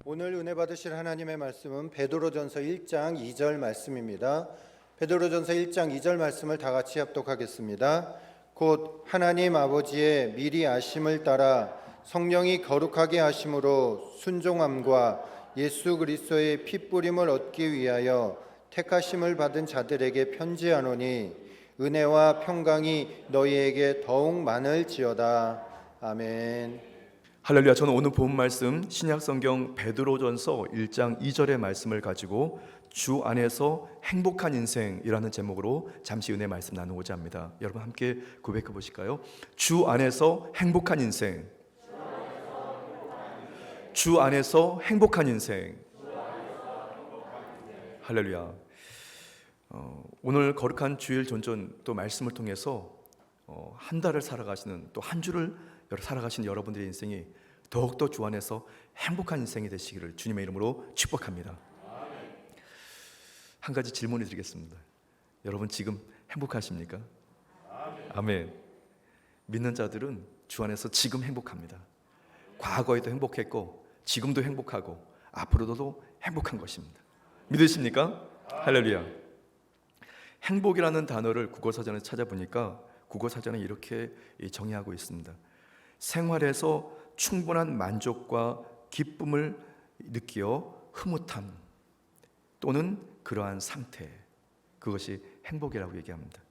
오늘 은혜 받으실 하나님의 말씀은 베드로전서 1장 2절 말씀입니다. 베드로전서 1장 2절 말씀을 다 같이 합독하겠습니다. 곧 하나님 아버지의 미리 아심을 따라 성령이 거룩하게 하심으로 순종함과 예수 그리스도의 핏부림을 얻기 위하여 택하심을 받은 자들에게 편지하노니 은혜와 평강이 너희에게 더욱 많을지어다. 아멘. 할렐루야. 저는 오늘 본 말씀 신약성경 베드로전서 1장 2절의 말씀을 가지고 주 안에서 행복한 인생이라는 제목으로 잠시 은혜 말씀 나누고자 합니다. 여러분 함께 고백해 보실까요? 주 안에서 행복한 인생. 주 안에서 행복한 인생. 할렐루야. 오늘 거룩한 주일 존전 또 말씀을 통해서 한 달을 살아가시는 또 한 주를 살아가시는 여러분들의 인생이 더욱더 주 안에서 행복한 인생이 되시기를 주님의 이름으로 축복합니다. 한 가지 질문을 드리겠습니다. 여러분 지금 행복하십니까? 아멘. 믿는 자들은 주 안에서 지금 행복합니다. 과거에도 행복했고 지금도 행복하고 앞으로도 행복한 것입니다. 믿으십니까? 할렐루야. 행복이라는 단어를 국어사전에 찾아보니까 국어사전에 이렇게 정의하고 있습니다. 생활에서 충분한 만족과 기쁨을 느끼어 흐뭇함 또는 그러한 상태, 그것이 행복이라고 얘기합니다.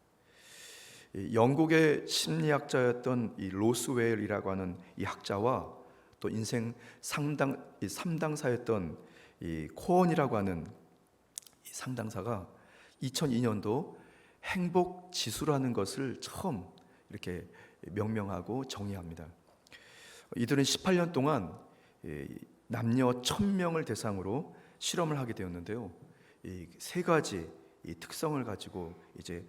영국의 심리학자였던 이 로스웰이라고 하는 이 학자와 또 인생 3당사였던 이 코언이라고 하는 이 상당사가 2002년도 행복 지수라는 것을 처음 이렇게 명명하고 정의합니다. 이들은 18년 동안 남녀 1000명을 대상으로 실험을 하게 되었는데요. 이 세 가지 특성을 가지고 이제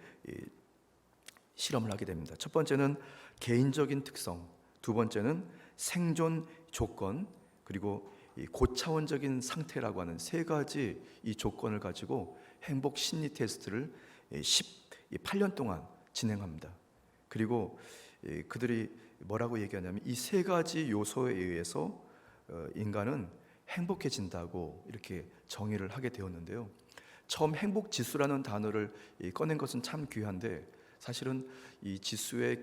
실험을 하게 됩니다. 첫 번째는 개인적인 특성, 두 번째는 생존 조건, 그리고 고차원적인 상태라고 하는 세 가지 이 조건을 가지고 행복 심리 테스트를 18년 동안 진행합니다. 그리고 그들이 뭐라고 얘기하냐면 이 세 가지 요소에 의해서 인간은 행복해진다고 이렇게 정의를 하게 되었는데요. 처음 행복 지수라는 단어를 꺼낸 것은 참 귀한데 사실은 이 지수의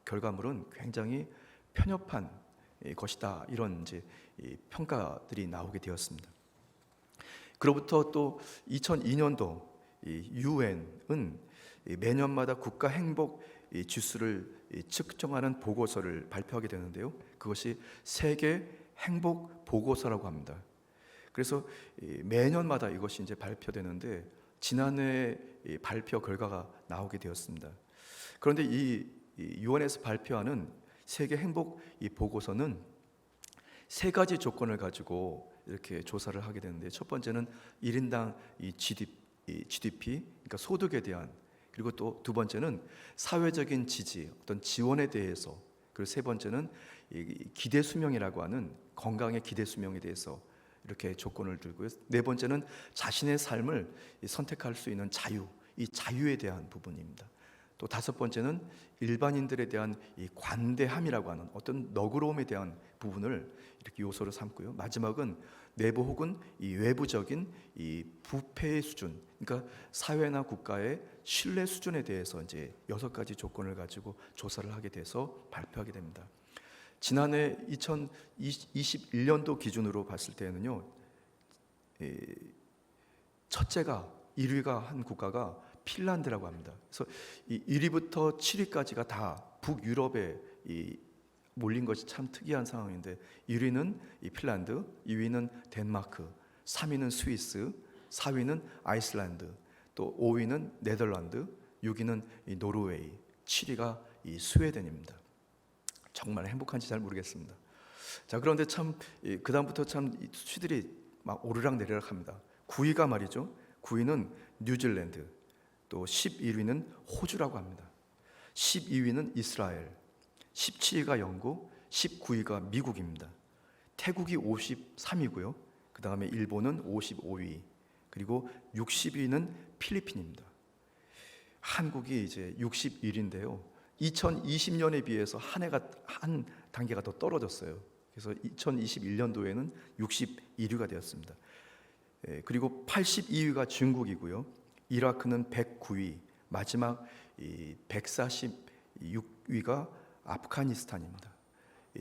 결과물은 굉장히 편협한 것이다, 이런 이제 평가들이 나오게 되었습니다. 그로부터 또 2002년도 유엔은 매년마다 국가 행복 지수를 측정하는 보고서를 발표하게 되는데요. 그것이 세계 행복 보고서라고 합니다. 그래서 매년마다 이것이 이제 발표되는데 지난해 발표 결과가 나오게 되었습니다. 그런데 이 유엔에서 발표하는 세계 행복 보고서는 세 가지 조건을 가지고 이렇게 조사를 하게 되는데, 첫 번째는 1인당 GDP, 그러니까 소득에 대한, 그리고 또 두 번째는 사회적인 지지, 어떤 지원에 대해서, 그리고 세 번째는 기대 수명이라고 하는 건강의 기대 수명에 대해서 이렇게 조건을 들고요. 네 번째는 자신의 삶을 선택할 수 있는 자유, 이 자유에 대한 부분입니다. 또 다섯 번째는 일반인들에 대한 이 관대함이라고 하는 어떤 너그러움에 대한 부분을 이렇게 요소로 삼고요. 마지막은 내부 혹은 이 외부적인 이 부패의 수준, 그러니까 사회나 국가의 신뢰 수준에 대해서 이제 6가지 조건을 가지고 조사를 하게 돼서 발표하게 됩니다. 지난해 2021년도 기준으로 봤을 때는요, 첫째가 1위가 한 국가가 핀란드라고 합니다. 그래서 1위부터 7위까지가 다 북유럽에 몰린 것이 참 특이한 상황인데, 1위는 핀란드, 2위는 덴마크, 3위는 스위스, 4위는 아이슬란드, 또 5위는 네덜란드, 6위는 노르웨이, 7위가 스웨덴입니다. 정말 행복한지 잘 모르겠습니다. 자, 그런데 참 그 다음부터 참 수치들이 막 오르락내리락 합니다. 9위가 말이죠. 9위는 뉴질랜드, 또 11위는 호주라고 합니다. 12위는 이스라엘, 17위가 영국, 19위가 미국입니다. 태국이 53위고요. 그 다음에 일본은 55위, 그리고 60위는 필리핀입니다. 한국이 이제 61위인데요. 2020년에 비해서 한 단계가 더 떨어졌어요. 그래서 2021년도에는 61위가 되었습니다. 그리고 82위가 중국이고요. 이라크는 109위, 마지막 146위가 아프가니스탄입니다.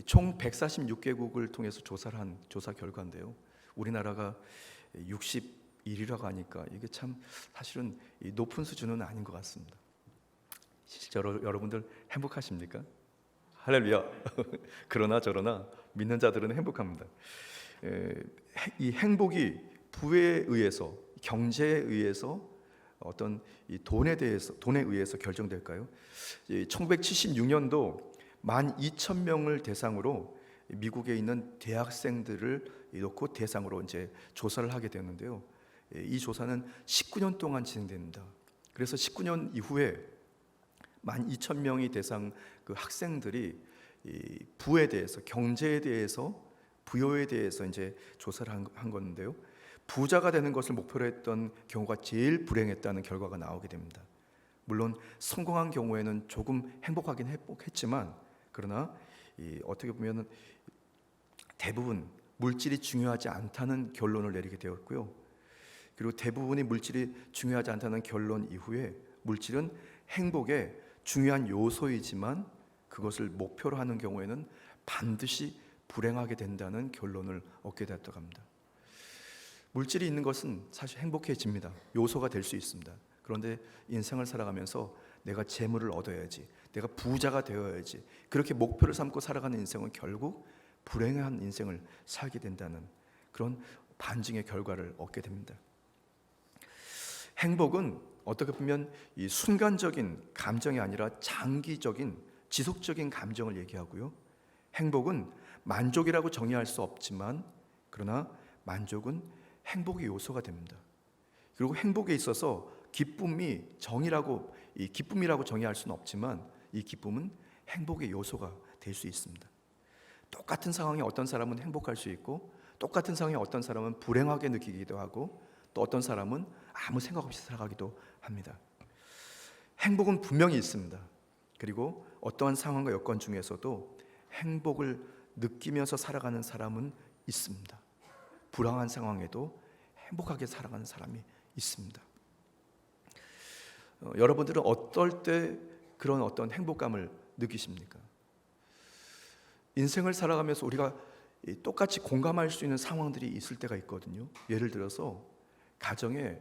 총 146개국을 통해서 조사를 한 조사 결과인데요. 우리나라가 61위라고 하니까 이게 참 사실은 높은 수준은 아닌 것 같습니다. 실제로 여러분들 행복하십니까? 할렐루야. 그러나 저러나 믿는 자들은 행복합니다. 이 행복이 부에 의해서, 경제에 의해서, 어떤 이 돈에 의해서 결정될까요? 1976년도 12,000명을 대상으로 미국에 있는 대학생들을 놓고 대상으로 이제 조사를 하게 되었는데요. 이 조사는 19년 동안 진행됩니다. 그래서 19년 이후에 12,000명이 대상 그 학생들이 이 부에 대해서, 경제에 대해서, 부여에 대해서 이제 조사를 한 건데요. 부자가 되는 것을 목표로 했던 경우가 제일 불행했다는 결과가 나오게 됩니다. 물론 성공한 경우에는 조금 행복하긴 했지만, 그러나 어떻게 보면 대부분 물질이 중요하지 않다는 결론을 내리게 되었고요. 그리고 대부분이 물질이 중요하지 않다는 결론 이후에 물질은 행복의 중요한 요소이지만 그것을 목표로 하는 경우에는 반드시 불행하게 된다는 결론을 얻게 되었다고 합니다. 물질이 있는 것은 사실 행복해집니다. 요소가 될 수 있습니다. 그런데 인생을 살아가면서 내가 재물을 얻어야지, 내가 부자가 되어야지, 그렇게 목표를 삼고 살아가는 인생은 결국 불행한 인생을 살게 된다는 그런 반증의 결과를 얻게 됩니다. 행복은 어떻게 보면 이 순간적인 감정이 아니라 장기적인 지속적인 감정을 얘기하고요. 행복은 만족이라고 정의할 수 없지만, 그러나 만족은 행복의 요소가 됩니다. 그리고 행복에 있어서 기쁨이 기쁨이라고 정의할 수는 없지만 이 기쁨은 행복의 요소가 될 수 있습니다. 똑같은 상황에 어떤 사람은 행복할 수 있고, 똑같은 상황에 어떤 사람은 불행하게 느끼기도 하고, 또 어떤 사람은 아무 생각 없이 살아가기도 합니다. 행복은 분명히 있습니다. 그리고 어떠한 상황과 여건 중에서도 행복을 느끼면서 살아가는 사람은 있습니다. 불행한 상황에도 행복하게 살아가는 사람이 있습니다. 여러분들은 어떨 때 그런 어떤 행복감을 느끼십니까? 인생을 살아가면서 우리가 똑같이 공감할 수 있는 상황들이 있을 때가 있거든요. 예를 들어서 가정에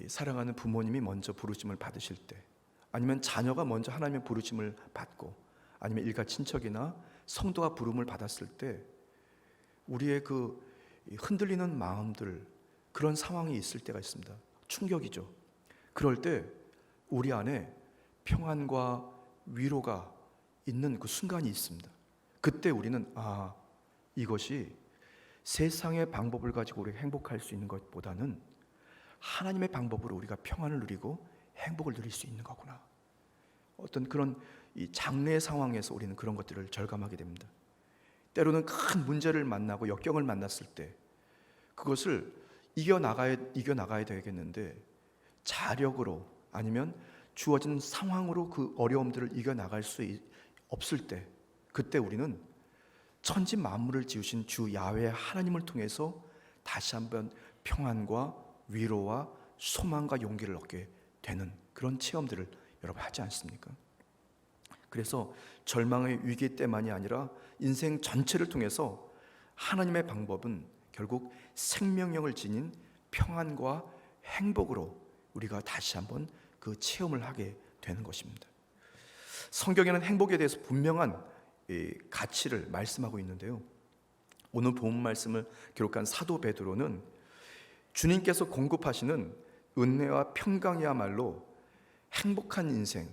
사랑하는 부모님이 먼저 부르심을 받으실 때, 아니면 자녀가 먼저 하나님의 부르심을 받고, 아니면 일가 친척이나 성도가 부름을 받았을 때 우리의 그 흔들리는 마음들, 그런 상황이 있을 때가 있습니다. 충격이죠. 그럴 때 우리 안에 평안과 위로가 있는 그 순간이 있습니다. 그때 우리는 이것이 세상의 방법을 가지고 우리가 행복할 수 있는 것보다는 하나님의 방법으로 우리가 평안을 누리고 행복을 누릴 수 있는 거구나. 어떤 그런 이 장래 상황에서 우리는 그런 것들을 절감하게 됩니다. 때로는 큰 문제를 만나고 역경을 만났을 때 그것을 이겨나가야 되겠는데, 자력으로 아니면 주어진 상황으로 그 어려움들을 이겨나갈 수 없을 때, 그때 우리는 천지 만물을 지으신 주 야훼 하나님을 통해서 다시 한번 평안과 위로와 소망과 용기를 얻게 되는 그런 체험들을 여러분 하지 않습니까? 그래서 절망의 위기 때만이 아니라 인생 전체를 통해서 하나님의 방법은 결국 생명력을 지닌 평안과 행복으로 우리가 다시 한번 그 체험을 하게 되는 것입니다. 성경에는 행복에 대해서 분명한 가치를 말씀하고 있는데요. 오늘 본 말씀을 기록한 사도 베드로는 주님께서 공급하시는 은혜와 평강이야말로 행복한 인생,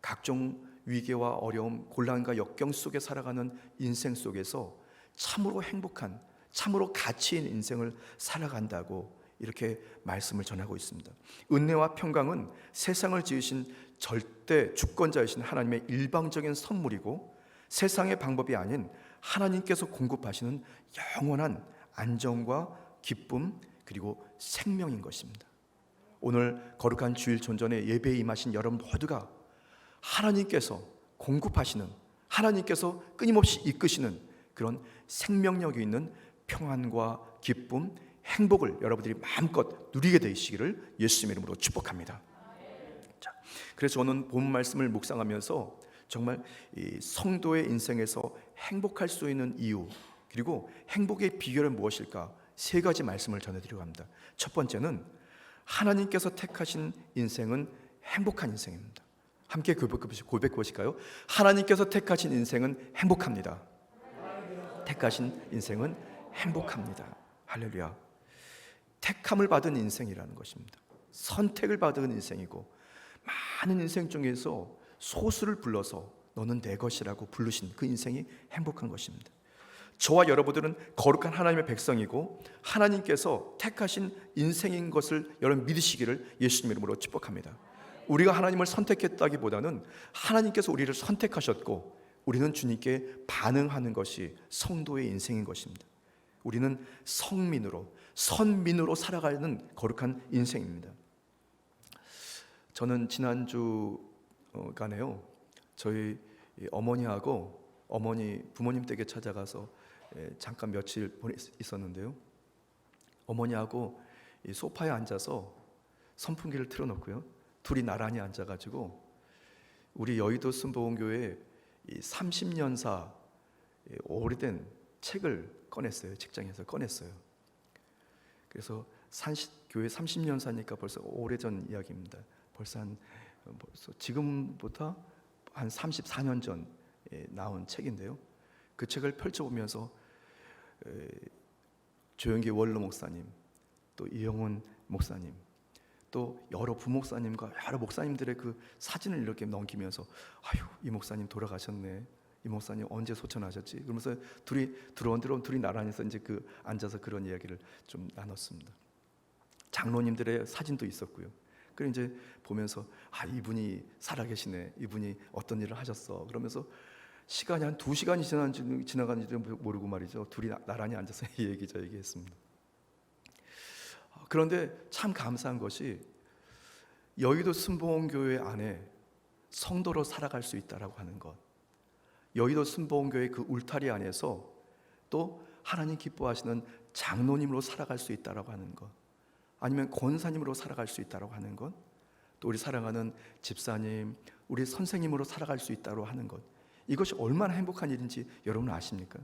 각종 위기와 어려움, 곤란과 역경 속에 살아가는 인생 속에서 참으로 행복한, 참으로 가치 있는 인생을 살아간다고 이렇게 말씀을 전하고 있습니다. 은혜와 평강은 세상을 지으신 절대 주권자이신 하나님의 일방적인 선물이고, 세상의 방법이 아닌 하나님께서 공급하시는 영원한 안정과 기쁨, 그리고 생명인 것입니다. 오늘 거룩한 주일 전전에 예배에 임하신 여러분 모두가 하나님께서 공급하시는, 하나님께서 끊임없이 이끄시는 그런 생명력이 있는 평안과 기쁨, 행복을 여러분들이 마음껏 누리게 되시기를 예수님 이름으로 축복합니다. 자, 그래서 저는 본 말씀을 묵상하면서 정말 이 성도의 인생에서 행복할 수 있는 이유, 그리고 행복의 비결은 무엇일까? 세 가지 말씀을 전해드리려고 합니다. 첫 번째는 하나님께서 택하신 인생은 행복한 인생입니다. 함께 고백해 보실까요? 하나님께서 택하신 인생은 행복합니다. 택하신 인생은 행복합니다. 할렐루야. 택함을 받은 인생이라는 것입니다. 선택을 받은 인생이고, 많은 인생 중에서 소수를 불러서 너는 내 것이라고 부르신 그 인생이 행복한 것입니다. 저와 여러분들은 거룩한 하나님의 백성이고 하나님께서 택하신 인생인 것을 여러분 믿으시기를 예수님 이름으로 축복합니다. 우리가 하나님을 선택했다기보다는 하나님께서 우리를 선택하셨고 우리는 주님께 반응하는 것이 성도의 인생인 것입니다. 우리는 성민으로, 선민으로 살아가는 거룩한 인생입니다. 저는 지난주간에요, 저희 어머니하고 부모님 댁에 찾아가서 잠깐 며칠 있었는데요, 어머니하고 이 소파에 앉아서 선풍기를 틀어놓고요, 둘이 나란히 앉아가지고 우리 여의도 순복음교회 30년사 오래된 책을 꺼냈어요. 책장에서 꺼냈어요. 그래서 교회 30년사니까 벌써 오래전 이야기입니다. 벌써 지금부터 한 34년 전에 나온 책인데요, 그 책을 펼쳐보면서 조영기 원로 목사님, 또 이영훈 목사님, 또 여러 부목사님과 여러 목사님들의 그 사진을 이렇게 넘기면서 아유, 이 목사님 돌아가셨네, 이 목사님 언제 소천하셨지? 그러면서 둘이 나란히서 이제 앉아서 그런 이야기를 좀 나눴습니다. 장로님들의 사진도 있었고요. 그리고 이제 보면서 이분이 살아계시네, 이분이 어떤 일을 하셨어, 그러면서 시간이 한 2시간이 지나간지도 모르고 말이죠, 둘이 나란히 앉아서 이 얘기 저 얘기했습니다. 그런데 참 감사한 것이 여의도 순복음교회 안에 성도로 살아갈 수 있다라고 하는 것, 여의도 순복음교회 그 울타리 안에서 또 하나님 기뻐하시는 장로님으로 살아갈 수 있다라고 하는 것, 아니면 권사님으로 살아갈 수 있다라고 하는 것, 또 우리 사랑하는 집사님, 우리 선생님으로 살아갈 수 있다고 하는 것, 이것이 얼마나 행복한 일인지 여러분 아십니까?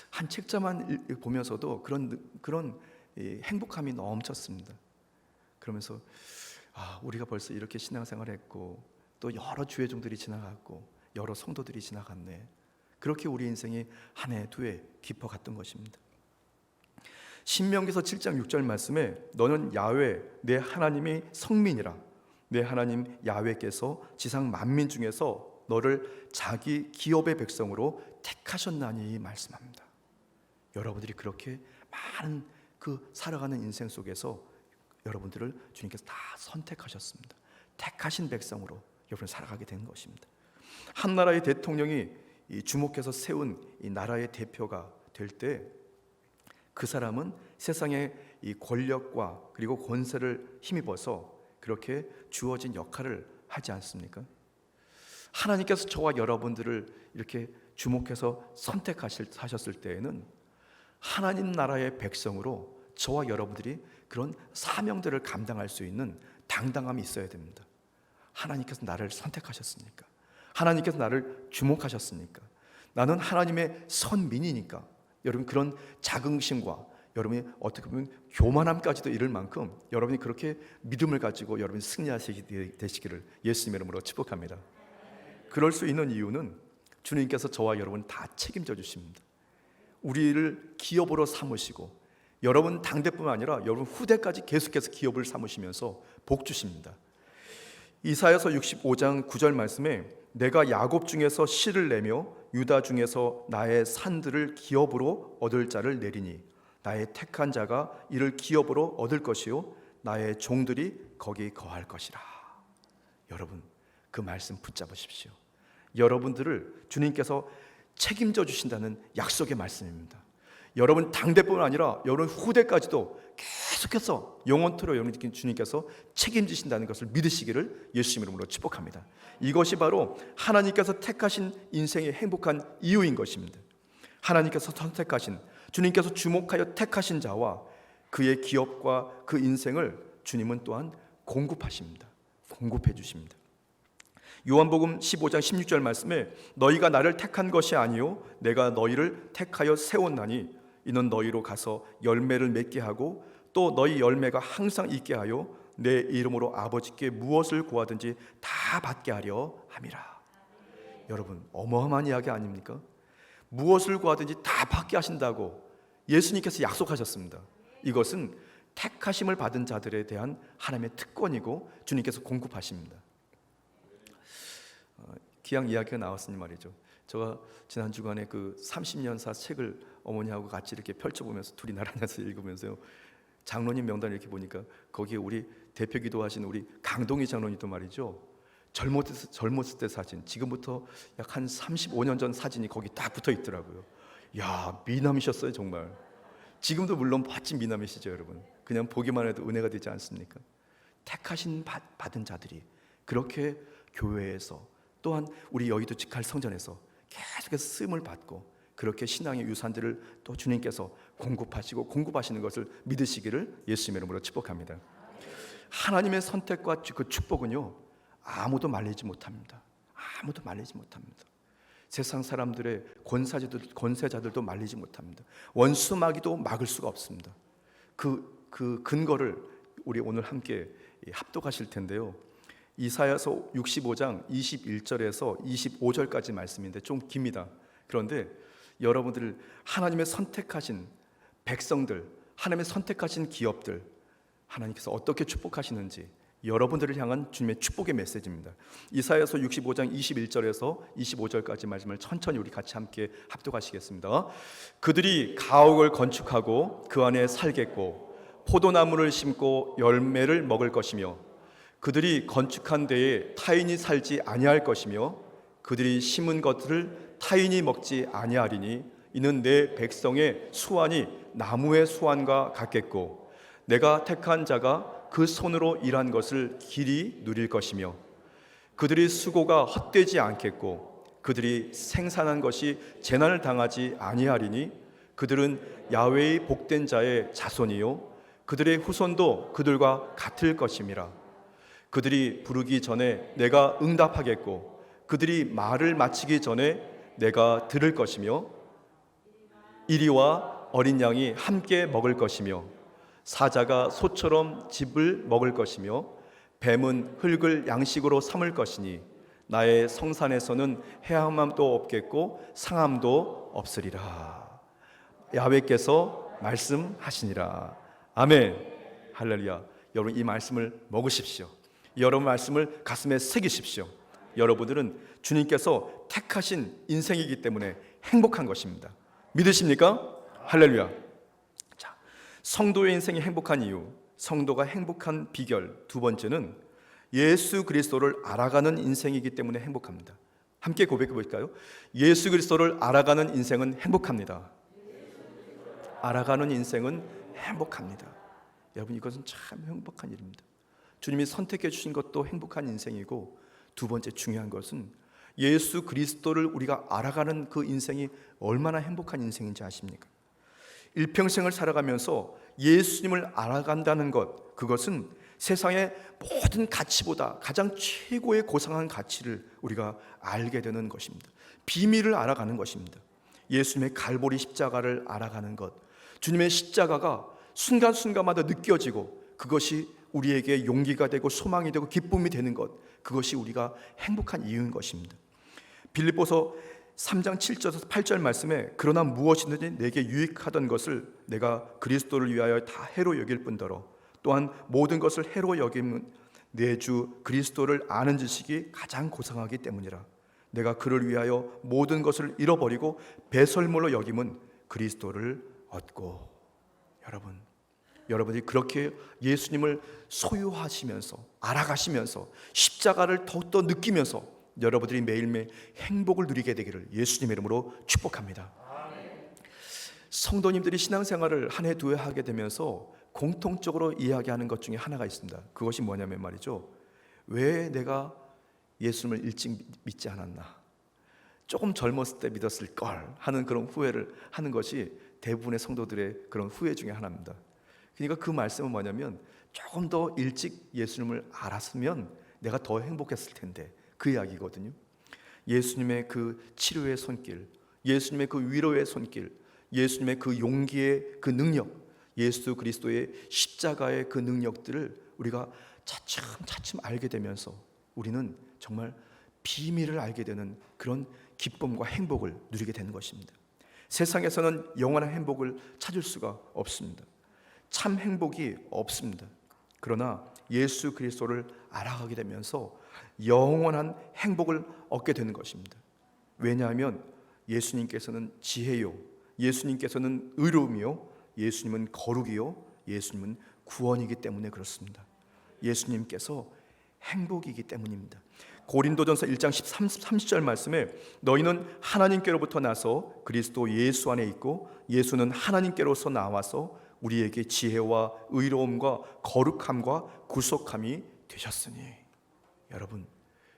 한 책자만 보면서도 그런 행복함이 넘쳤습니다. 그러면서 우리가 벌써 이렇게 신앙생활을 했고 또 여러 주회종들이 지나갔고 여러 성도들이 지나갔네, 그렇게 우리 인생이 한 해 두 해 깊어갔던 것입니다. 신명기서 7장 6절 말씀에 너는 야훼 내 하나님이 성민이라, 내 하나님 야훼께서 지상 만민 중에서 너를 자기 기업의 백성으로 택하셨나니 말씀합니다. 여러분들이 그렇게 많은 그 살아가는 인생 속에서 여러분들을 주님께서 다 선택하셨습니다. 택하신 백성으로 여러분 살아가게 된 것입니다. 한 나라의 대통령이 주목해서 세운 이 나라의 대표가 될 때 그 사람은 세상의 이 권력과 그리고 권세를 힘입어서 그렇게 주어진 역할을 하지 않습니까? 하나님께서 저와 여러분들을 이렇게 주목해서 선택하셨을 때에는 하나님 나라의 백성으로 저와 여러분들이 그런 사명들을 감당할 수 있는 당당함이 있어야 됩니다. 하나님께서 나를 선택하셨으니까, 하나님께서 나를 주목하셨으니까, 나는 하나님의 선민이니까, 여러분 그런 자긍심과 여러분이 어떻게 보면 교만함까지도 이를 만큼 여러분이 그렇게 믿음을 가지고 여러분이 승리하시게 되시기를 예수님의 이름으로 축복합니다. 그럴 수 있는 이유는 주님께서 저와 여러분 다 책임져 주십니다. 우리를 기업으로 삼으시고 여러분 당대뿐만 아니라 여러분 후대까지 계속해서 기업을 삼으시면서 복 주십니다. 이사야서 65장 9절 말씀에 내가 야곱 중에서 씨를 내며 유다 중에서 나의 산들을 기업으로 얻을 자를 내리니 나의 택한 자가 이를 기업으로 얻을 것이요 나의 종들이 거기 거할 것이라. 여러분 그 말씀 붙잡으십시오. 여러분들을 주님께서 책임져 주신다는 약속의 말씀입니다. 여러분 당대뿐만 아니라 여러분 후대까지도 계속해서 영원토록 영원히 주님께서 책임지신다는 것을 믿으시기를 예수 이름으로 축복합니다. 이것이 바로 하나님께서 택하신 인생의 행복한 이유인 것입니다. 하나님께서 선택하신, 주님께서 주목하여 택하신 자와 그의 기업과 그 인생을 주님은 또한 공급하십니다. 공급해 주십니다. 요한복음 15장 16절 말씀에 너희가 나를 택한 것이 아니요 내가 너희를 택하여 세웠나니 이는 너희로 가서 열매를 맺게 하고 또 너희 열매가 항상 있게 하여 내 이름으로 아버지께 무엇을 구하든지 다 받게 하려 함이라. 여러분, 어마어마한 이야기 아닙니까? 무엇을 구하든지 다 받게 하신다고 예수님께서 약속하셨습니다. 이것은 택하심을 받은 자들에 대한 하나님의 특권이고 주님께서 공급하십니다. 기왕 이야기가 나왔으니 말이죠. 제가 지난 주간에 그 30년사 책을 어머니하고 같이 이렇게 펼쳐보면서 둘이 나란히 읽으면서요, 장로님 명단을 이렇게 보니까 거기에 우리 대표 기도하신 우리 강동희 장로님도 말이죠, 젊었을 때 사진, 지금부터 약 한 35년 전 사진이 거기 딱 붙어 있더라고요. 야, 미남이셨어요 정말. 지금도 물론 멋진 미남이시죠 여러분. 그냥 보기만 해도 은혜가 되지 않습니까? 택하신 받은 자들이 그렇게 교회에서 또한 우리 여의도 직할 성전에서 계속해서 쓰임을 받고 그렇게 신앙의 유산들을 또 주님께서 공급하시는 것을 믿으시기를 예수님의 이름으로 축복합니다. 하나님의 선택과 그 축복은요, 아무도 말리지 못합니다. 아무도 말리지 못합니다. 세상 사람들의 권세자들도 말리지 못합니다. 원수마귀도 막을 수가 없습니다. 그 근거를 우리 오늘 함께 합독하실 텐데요, 이사야서 65장 21절에서 25절까지 말씀인데 좀 깁니다. 그런데 여러분들, 하나님의 선택하신 백성들, 하나님의 선택하신 기업들, 하나님께서 어떻게 축복하시는지 여러분들을 향한 주님의 축복의 메시지입니다. 이사야서 65장 21절에서 25절까지 말씀을 천천히 우리 같이 함께 합독하시겠습니다. 그들이 가옥을 건축하고 그 안에 살겠고 포도나무를 심고 열매를 먹을 것이며 그들이 건축한 데에 타인이 살지 아니할 것이며 그들이 심은 것들을 타인이 먹지 아니하리니 이는 내 백성의 수완이 나무의 수완과 같겠고 내가 택한 자가 그 손으로 일한 것을 길이 누릴 것이며 그들의 수고가 헛되지 않겠고 그들이 생산한 것이 재난을 당하지 아니하리니 그들은 야훼의 복된 자의 자손이요 그들의 후손도 그들과 같을 것임이라. 그들이 부르기 전에 내가 응답하겠고 그들이 말을 마치기 전에 내가 들을 것이며 이리와 어린 양이 함께 먹을 것이며 사자가 소처럼 즙을 먹을 것이며 뱀은 흙을 양식으로 삼을 것이니 나의 성산에서는 해함도 없겠고 상함도 없으리라. 야훼께서 말씀하시니라. 아멘. 할렐루야. 여러분, 이 말씀을 먹으십시오. 여러분 말씀을 가슴에 새기십시오. 여러분들은 주님께서 택하신 인생이기 때문에 행복한 것입니다. 믿으십니까? 할렐루야. 자, 성도의 인생이 행복한 이유, 성도가 행복한 비결 두 번째는 예수 그리스도를 알아가는 인생이기 때문에 행복합니다. 함께 고백해 볼까요? 예수 그리스도를 알아가는 인생은 행복합니다. 알아가는 인생은 행복합니다. 여러분, 이것은 참 행복한 일입니다. 주님이 선택해 주신 것도 행복한 인생이고, 두 번째 중요한 것은 예수 그리스도를 우리가 알아가는 그 인생이 얼마나 행복한 인생인지 아십니까? 일평생을 살아가면서 예수님을 알아간다는 것, 그것은 세상의 모든 가치보다 가장 최고의 고상한 가치를 우리가 알게 되는 것입니다. 비밀을 알아가는 것입니다. 예수님의 갈보리 십자가를 알아가는 것, 주님의 십자가가 순간순간마다 느껴지고 그것이 우리에게 용기가 되고 소망이 되고 기쁨이 되는 것, 그것이 우리가 행복한 이유인 것입니다. 빌립보서 3장 7절에서 8절 말씀에 그러나 무엇이든지 내게 유익하던 것을 내가 그리스도를 위하여 다 해로 여길 뿐더러 또한 모든 것을 해로 여김은 내 주 그리스도를 아는 지식이 가장 고상하기 때문이라. 내가 그를 위하여 모든 것을 잃어버리고 배설물로 여김은 그리스도를 얻고. 여러분이 그렇게 예수님을 소유하시면서 알아가시면서 십자가를 더욱더 느끼면서 여러분들이 매일매일 행복을 누리게 되기를 예수님의 이름으로 축복합니다. 성도님들이 신앙생활을 한 해 두 해 하게 되면서 공통적으로 이야기하는 것 중에 하나가 있습니다. 그것이 뭐냐면 말이죠, 왜 내가 예수님을 일찍 믿지 않았나, 조금 젊었을 때 믿었을 걸 하는 그런 후회를 하는 것이 대부분의 성도들의 그런 후회 중에 하나입니다. 그러니까 그 말씀은 뭐냐면, 조금 더 일찍 예수님을 알았으면 내가 더 행복했을 텐데, 그 이야기거든요. 예수님의 그 치료의 손길, 예수님의 그 위로의 손길, 예수님의 그 용기의 그 능력, 예수 그리스도의 십자가의 그 능력들을 우리가 차츰차츰 알게 되면서 우리는 정말 비밀을 알게 되는 그런 기쁨과 행복을 누리게 되는 것입니다. 세상에서는 영원한 행복을 찾을 수가 없습니다. 참 행복이 없습니다. 그러나 예수 그리스도를 알아가게 되면서 영원한 행복을 얻게 되는 것입니다. 왜냐하면 예수님께서는 지혜요, 예수님께서는 의로움이요, 예수님은 거룩이요, 예수님은 구원이기 때문에 그렇습니다. 예수님께서 행복이기 때문입니다. 고린도전서 1장 30절 말씀에 너희는 하나님께로부터 나서 그리스도 예수 안에 있고 예수는 하나님께로서 나와서 우리에게 지혜와 의로움과 거룩함과 구속함이 되셨으니. 여러분,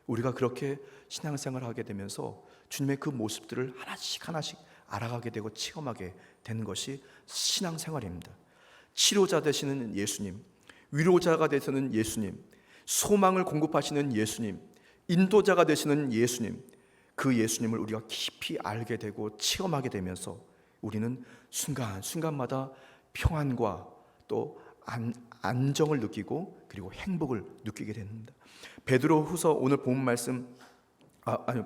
우리가 그렇게 신앙생활을 하게 되면서 주님의 그 모습들을 하나씩 하나씩 알아가게 되고 체험하게 되는 것이 신앙생활입니다. 치료자 되시는 예수님, 위로자가 되시는 예수님, 소망을 공급하시는 예수님, 인도자가 되시는 예수님, 그 예수님을 우리가 깊이 알게 되고 체험하게 되면서 우리는 순간순간마다 평안과 또 안정을 느끼고 그리고 행복을 느끼게 됩니다. 베드로후서 오늘 본 말씀,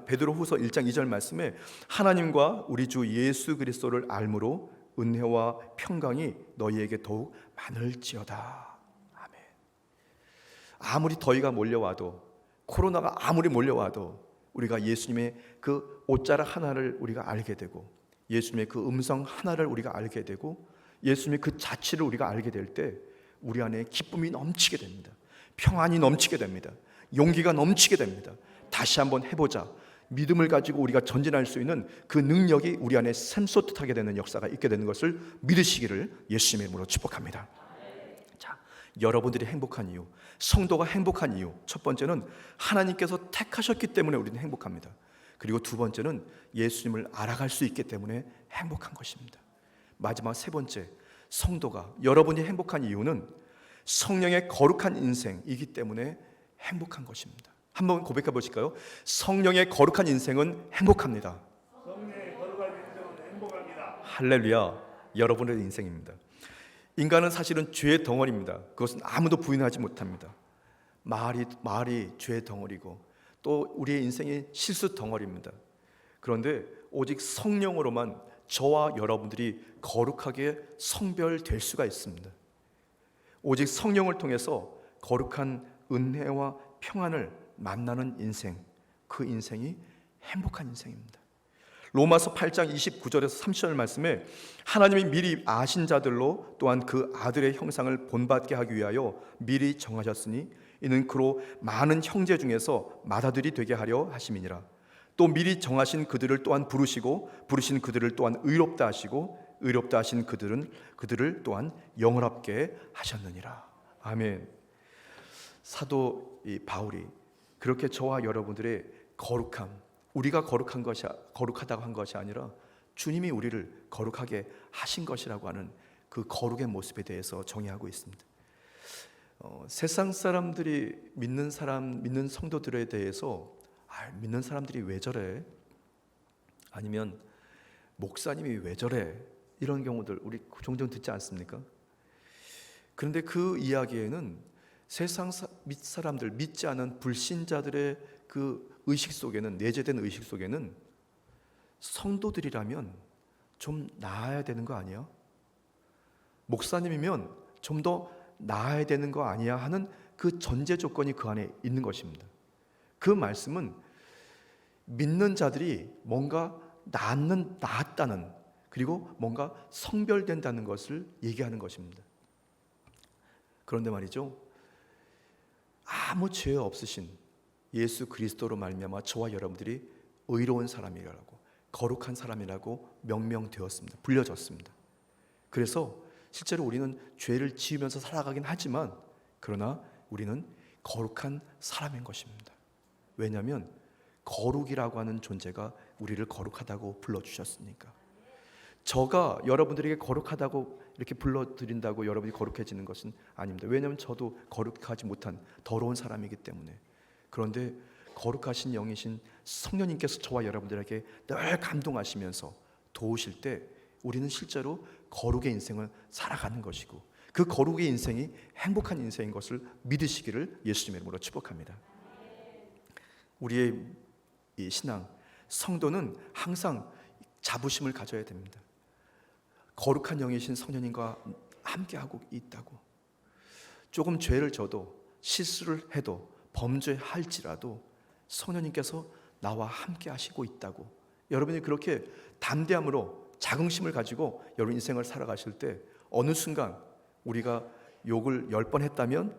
베드로후서 1장 2절 말씀에 하나님과 우리 주 예수 그리스도를 알므로 은혜와 평강이 너희에게 더욱 많을지어다. 아멘. 아무리 더위가 몰려와도, 코로나가 아무리 몰려와도 우리가 예수님의 그 옷자락 하나를 우리가 알게 되고 예수님의 그 음성 하나를 우리가 알게 되고 예수님의 그 자취를 우리가 알게 될 때 우리 안에 기쁨이 넘치게 됩니다. 평안이 넘치게 됩니다. 용기가 넘치게 됩니다. 다시 한번 해보자, 믿음을 가지고 우리가 전진할 수 있는 그 능력이 우리 안에 샘솟하게 되는 역사가 있게 되는 것을 믿으시기를 예수님의 이름으로 축복합니다. 자, 여러분들이 행복한 이유, 성도가 행복한 이유, 첫 번째는 하나님께서 택하셨기 때문에 우리는 행복합니다. 그리고 두 번째는 예수님을 알아갈 수 있기 때문에 행복한 것입니다. 마지막 세 번째, 성도가, 여러분이 행복한 이유는 성령의 거룩한 인생이기 때문에 행복한 것입니다. 한번 고백해 보실까요? 성령의 거룩한 인생은 행복합니다. 성령의 거룩한 인생은 행복합니다. 할렐루야. 여러분의 인생입니다. 인간은 사실은 죄의 덩어리입니다. 그것은 아무도 부인하지 못합니다. 말이 죄의 덩어리고 또 우리의 인생이 실수 덩어리입니다. 그런데 오직 성령으로만 저와 여러분들이 거룩하게 성별될 수가 있습니다. 오직 성령을 통해서 거룩한 은혜와 평안을 만나는 인생, 그 인생이 행복한 인생입니다. 로마서 8장 29절에서 30절 말씀에 하나님이 미리 아신 자들로 또한 그 아들의 형상을 본받게 하기 위하여 미리 정하셨으니 이는 그로 많은 형제 중에서 맏아들이 되게 하려 하심이니라. 또 미리 정하신 그들을 또한 부르시고 부르신 그들을 또한 의롭다 하시고 의롭다 하신 그들을 또한 영원하게 하셨느니라. 아멘. 사도 바울이 그렇게 저와 여러분들의 거룩함, 우리가 거룩하다고 한 것이 아니라 주님이 우리를 거룩하게 하신 것이라고 하는 그 거룩의 모습에 대해서 정의하고 있습니다. 세상 사람들이 믿는 성도들에 대해서 믿는 사람들이 왜 저래? 아니면 목사님이 왜 저래? 이런 경우들 우리 종종 듣지 않습니까? 그런데 그 이야기에는 세상 사람들, 믿지 않은 불신자들의 그 의식 속에는, 내재된 의식 속에는 성도들이라면 좀 나아야 되는 거 아니야? 목사님이면 좀 더 나아야 되는 거 아니야? 하는 그 전제 조건이 그 안에 있는 것입니다. 그 말씀은 믿는 자들이 뭔가 낫다는, 그리고 뭔가 성별된다는 것을 얘기하는 것입니다. 그런데 말이죠, 아무 죄 없으신 예수 그리스도로 말미암아 저와 여러분들이 의로운 사람이라고, 거룩한 사람이라고 명명되었습니다. 불려졌습니다. 그래서 실제로 우리는 죄를 지으면서 살아가긴 하지만 그러나 우리는 거룩한 사람인 것입니다. 왜냐하면 거룩이라고 하는 존재가 우리를 거룩하다고 불러주셨으니까. 저가 여러분들에게 거룩하다고 이렇게 불러드린다고 여러분이 거룩해지는 것은 아닙니다. 왜냐하면 저도 거룩하지 못한 더러운 사람이기 때문에. 그런데 거룩하신 영이신 성령님께서 저와 여러분들에게 늘 감동하시면서 도우실 때 우리는 실제로 거룩의 인생을 살아가는 것이고 그 거룩의 인생이 행복한 인생인 것을 믿으시기를 예수님의 이름으로 축복합니다. 우리의 이 신앙, 성도는 항상 자부심을 가져야 됩니다. 거룩한 영이신 성령님과 함께하고 있다고. 조금 죄를 져도 실수를 해도 범죄할지라도 성령님께서 나와 함께 하시고 있다고. 여러분이 그렇게 담대함으로 자긍심을 가지고 여러분 인생을 살아가실 때 어느 순간 우리가 욕을 10번 했다면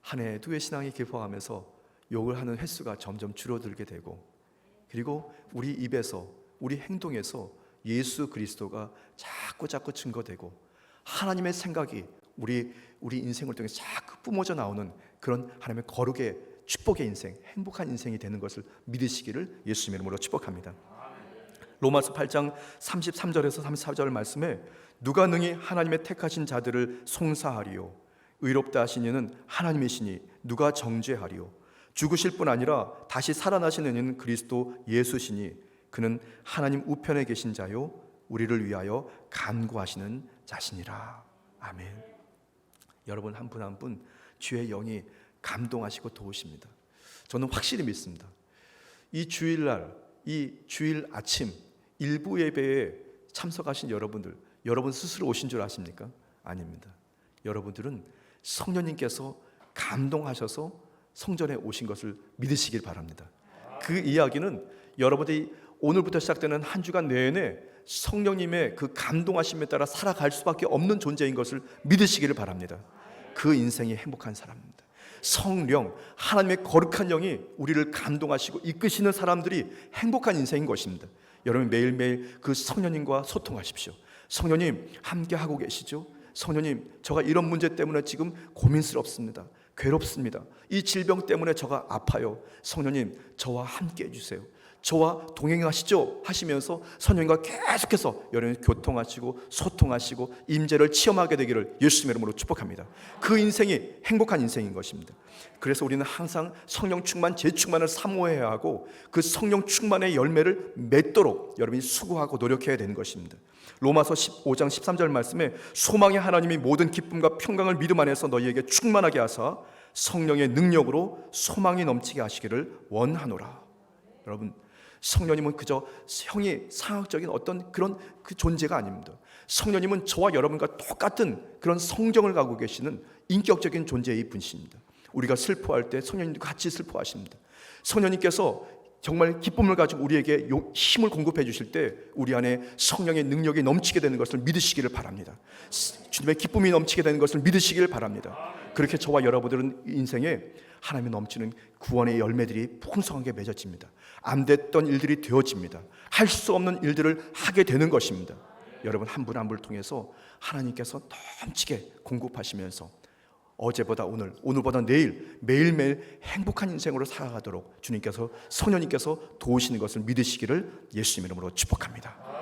한 해, 두 해 신앙이 깊어가면서 욕을 하는 횟수가 점점 줄어들게 되고 그리고 우리 입에서 우리 행동에서 예수 그리스도가 자꾸 증거되고 하나님의 생각이 우리 인생을 통해서 자꾸 뿜어져 나오는 그런 하나님의 거룩의 축복의 인생, 행복한 인생이 되는 것을 믿으시기를 예수님의 이름으로 축복합니다. 로마서 8장 33절에서 34절 말씀에 누가 능히 하나님의 택하신 자들을 송사하리요 의롭다 하신 이는 하나님이시니 누가 정죄하리요 죽으실 뿐 아니라 다시 살아나시는 이는 그리스도 예수시니 그는 하나님 우편에 계신 자요 우리를 위하여 간구하시는 자시니라. 아멘. 여러분 한 분 한 분 주의 영이 감동하시고 도우십니다. 저는 확실히 믿습니다. 이 주일날, 이 주일 아침 일부 예배에 참석하신 여러분들, 여러분 스스로 오신 줄 아십니까? 아닙니다. 여러분들은 성령님께서 감동하셔서 성전에 오신 것을 믿으시길 바랍니다. 그 이야기는 여러분들이 오늘부터 시작되는 한 주간 내내 성령님의 그 감동하심에 따라 살아갈 수밖에 없는 존재인 것을 믿으시기를 바랍니다. 그 인생이 행복한 사람입니다. 성령, 하나님의 거룩한 영이 우리를 감동하시고 이끄시는 사람들이 행복한 인생인 것입니다. 여러분 매일매일 그 성령님과 소통하십시오. 성령님 함께 하고 계시죠? 성령님, 저가 이런 문제 때문에 지금 고민스럽습니다. 괴롭습니다. 이 질병 때문에 저가 아파요. 성령님, 저와 함께 해주세요. 저와 동행하시죠? 하시면서 성령님과 계속해서 여러분이 교통하시고 소통하시고 임재를 체험하게 되기를 예수님의 이름으로 축복합니다. 그 인생이 행복한 인생인 것입니다. 그래서 우리는 항상 성령 충만, 재충만을 사모해야 하고 그 성령 충만의 열매를 맺도록 여러분이 수고하고 노력해야 되는 것입니다. 로마서 15장 13절 말씀에 소망의 하나님이 모든 기쁨과 평강을 믿음 안에서 너희에게 충만하게 하사 성령의 능력으로 소망이 넘치게 하시기를 원하노라. 여러분, 성령님은 그저 형이 상학적인 어떤 그런 그 존재가 아닙니다. 성령님은 저와 여러분과 똑같은 그런 성정을 갖고 계시는 인격적인 존재의 분이십니다. 우리가 슬퍼할 때 성령님도 같이 슬퍼하십니다. 성령님께서 정말 기쁨을 가지고 우리에게 힘을 공급해 주실 때 우리 안에 성령의 능력이 넘치게 되는 것을 믿으시기를 바랍니다. 주님의 기쁨이 넘치게 되는 것을 믿으시기를 바랍니다. 그렇게 저와 여러분들은 인생에 하나님이 넘치는 구원의 열매들이 풍성하게 맺어집니다. 안 됐던 일들이 되어집니다. 할 수 없는 일들을 하게 되는 것입니다. 여러분 한 분 한 분을 통해서 하나님께서 넘치게 공급하시면서 어제보다 오늘, 오늘보다 내일 매일매일 행복한 인생으로 살아가도록 주님께서 성령님께서 도우시는 것을 믿으시기를 예수님 이름으로 축복합니다.